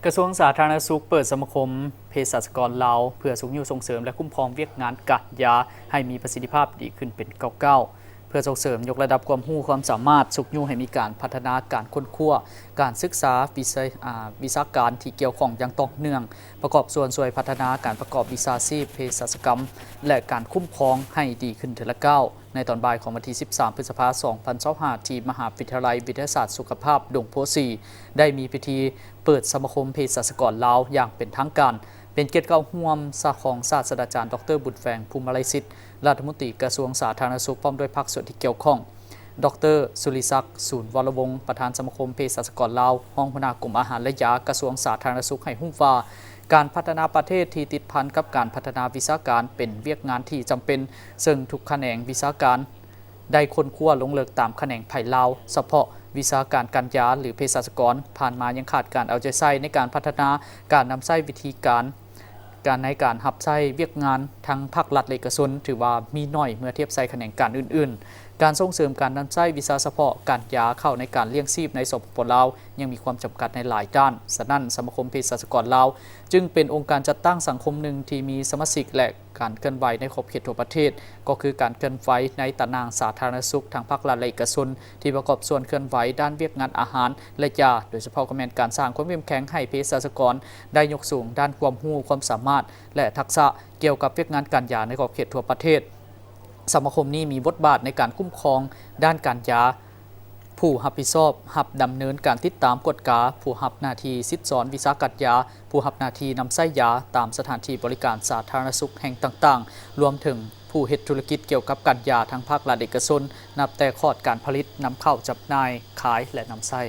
กระทรวงสาธารณสุขเปิดสมาคมเภสัชกรลาวเพื่อสุขอยู่ส่งเสริมและคุ้มครองเวียกงานกัดยาให้มีประสิทธิภาพดีขึ้นเป็นเก้าเพื่อส่งเสริมยกระดับความรู้ความสามารถสุขอยู่ให้มีการพัฒนาการค้นคว้าการศึกษาวิชาการที่เกี่ยวข้องอย่างต่อเนื่องประกอบส่วนช่วยพัฒนาการประกอบวิชาชีพเภสัชกรรมและการคุ้มครองให้ดีขึ้นเทอละก้าวในตอนบ่ายของวันที่ 13 พฤษภาคม 2025 ที่มหาวิทยาลัยวิทยาศาสตร์สุขภาพดงโพสีได้มีพิธีเปิดสมาคมเภสัชกรลาวอย่างเป็นทางการเป็นเกียรติเข้าร่วมของศาสตราจารย์ดร.บุญแฝงภูมิไลสิทธิ์รัฐมนตรีกระทรวงสาธารณสุขพร้อมด้วยภาคส่วนที่เกี่ยวข้องดร.สุริศักดิ์ศูนย์วรวงศ์ประธานสมาคมเภสัชกรลาวห้องหัวหน้ากลุ่มอาหารและยากระทรวงสาธารณสุขให้หุ้มว่าการพัฒนาประเทศที่ติดพันกับการพัฒนาวิชาการเป็นเวียกงานที่จำเป็นซึ่งทุกแขนงวิชาการได้ค้นคว้าลงเลิกตามแขนงไผ่ลาวเฉพาะวิชาการการยาหรือเภสัชกรผ่านมายังขาดการเอาใจใส่ในการพัฒนาการนำใช้วิธีการในการหับใช้เวียกงานทั้งภาครัฐและเอกชนถือว่ามีน้อยเมื่อเทียบใช้แขนงการอื่นๆการส่งเสริมการนำใช้วิชาเฉพาะการยาเข้าในการเลี้ยงชีพในสปป.ลาวยังมีความจำกัดในหลายด้านฉะนั้นสมาคมเภสัชกรลาวจึงเป็นองค์การจัดตั้งสังคมหนึ่งที่มีสมาชิกและการเคลื่อนไหวในขอบเขตทั่วประเทศก็คือการเคลื่อนไหวในตารางสาธารณสุขทางภาครัฐและเอกชนที่ประกอบส่วนเคลื่อนไหวด้านเวียกงานอาหารและยาโดยเฉพาะการสร้างความเข้มแข็งให้เภสัชกรได้ยกสูงด้านความรู้ความสามารถและทักษะเกี่ยวกับเวียกงานการยาในขอบเขตทั่วประเทศสมาคมนี้มีบทบาทในการคุ้มครองด้านการยาผู้รับผิดชอบรับดำเนินการติดตามกฎกาผู้รับหน้าที่ซิดสอนวิชาการยาผู้รับหน้าที่นำใช้ยาตามสถานที่บริการสาธารณสุขแห่งต่างๆรวมถึงผู้เฮ็ดธุรกิจเกี่ยวกับการยาทางภาครัฐเอกชนนับแต่ขอดการผลิตนำเข้าจำหน่ายขายและนำใช้